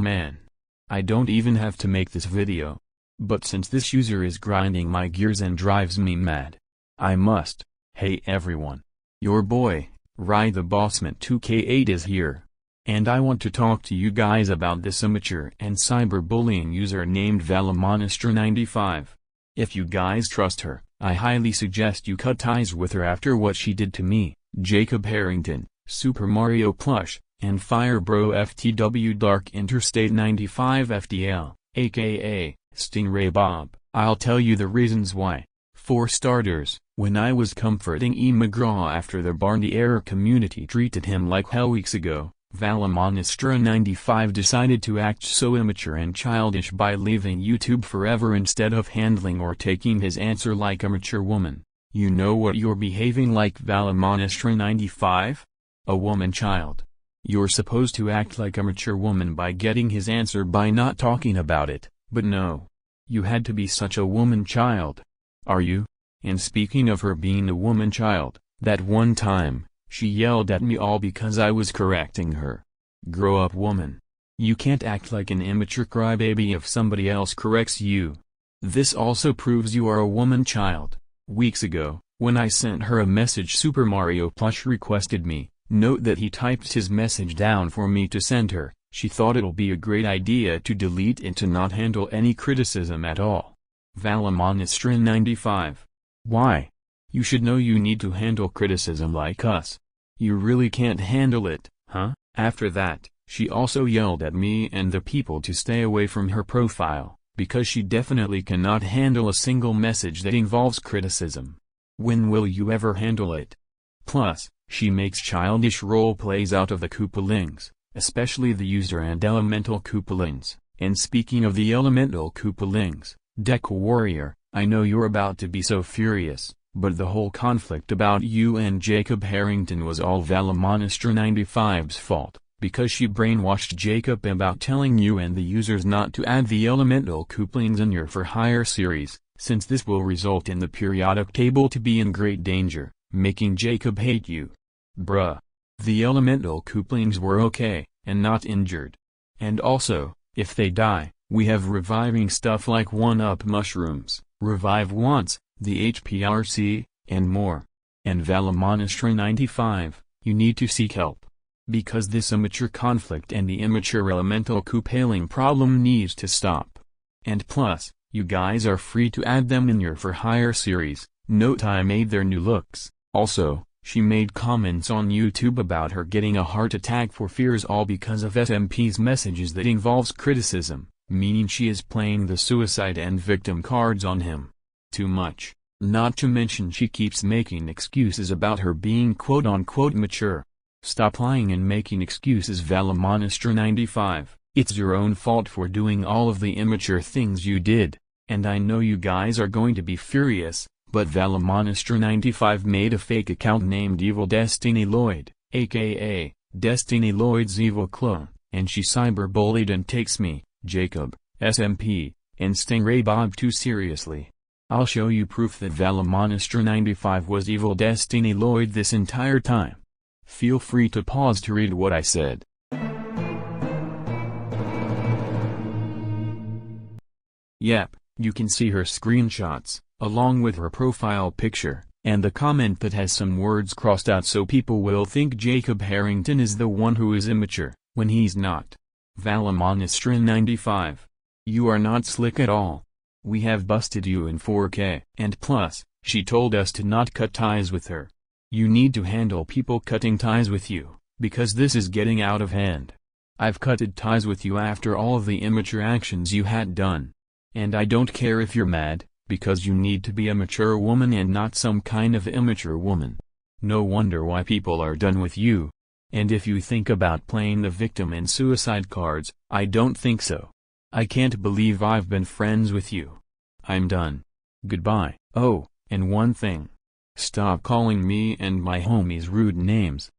Man. I don't even have to make this video. But since this user is grinding my gears and drives me mad, I must. Hey everyone. Your boy, Ride the Bossman 2K8 is here. And I want to talk to you guys about this immature and cyberbullying user named Valemonastra95. If you guys trust her, I highly suggest you cut ties with her after what she did to me, Jacob Harrington, Super Mario Plush, and Firebro FTW Dark Interstate 95 FDL, aka Stingray Bob. I'll tell you the reasons why. For starters, when I was comforting E. McGraw after the Barney Error community treated him like hell weeks ago, Valemonastra95 decided to act so immature and childish by leaving YouTube forever instead of handling or taking his answer like a mature woman. You know what you're behaving like, Valemonastra95? A woman child. You're supposed to act like a mature woman by getting his answer by not talking about it, but no. You had to be such a woman child. Are you? And speaking of her being a woman child, that one time, she yelled at me all because I was correcting her. Grow up, woman. You can't act like an immature crybaby if somebody else corrects you. This also proves you are a woman child. Weeks ago, when I sent her a message, Super Mario Plush requested me. Note that he typed his message down for me to send her. She thought it'll be a great idea to delete and to not handle any criticism at all. Valemonastra95. Why? You should know you need to handle criticism like us. You really can't handle it, huh? After that, she also yelled at me and the people to stay away from her profile, because she definitely cannot handle a single message that involves criticism. When will you ever handle it? Plus, she makes childish role plays out of the Koopalings, especially the user and elemental Koopalings. And speaking of the elemental Koopalings, Deck Warrior, I know you're about to be so furious, but the whole conflict about you and Jacob Harrington was all Valemonastra95's fault, because she brainwashed Jacob about telling you and the users not to add the elemental Koopalings in your For Hire series, since this will result in the periodic table to be in great danger, making Jacob hate you. Bruh. The elemental Koopalings were okay, and not injured. And also, if they die, we have reviving stuff like 1-up mushrooms, revive once, the HPRC, and more. And Valemonastra95, you need to seek help. Because this immature conflict and the immature elemental Koopaling problem needs to stop. And plus, you guys are free to add them in your For Hire series. Note I made their new looks. Also, she made comments on YouTube about her getting a heart attack for fears, all because of SMP's messages that involves criticism, meaning she is playing the suicide and victim cards on him. Too much. Not to mention she keeps making excuses about her being quote-unquote mature. Stop lying and making excuses, Valemonastra95. It's your own fault for doing all of the immature things you did. And I know you guys are going to be furious, but Valemonastra95 made a fake account named Evil Destiny Lloyd, aka Destiny Lloyd's evil clone, and she cyberbullied and takes me, Jacob, SMP, and Stingray Bob too seriously. I'll show you proof that Valemonastra95 was Evil Destiny Lloyd this entire time. Feel free to pause to read what I said. Yep, you can see her screenshots, along with her profile picture, and the comment that has some words crossed out so people will think Jacob Harrington is the one who is immature, when he's not. Valemonastra95. You are not slick at all. We have busted you in 4K. And plus, she told us to not cut ties with her. You need to handle people cutting ties with you, because this is getting out of hand. I've cutted ties with you after all of the immature actions you had done. And I don't care if you're mad, because you need to be a mature woman and not some kind of immature woman. No wonder why people are done with you. And if you think about playing the victim and suicide cards, I don't think so. I can't believe I've been friends with you. I'm done. Goodbye. Oh, and one thing. Stop calling me and my homies rude names.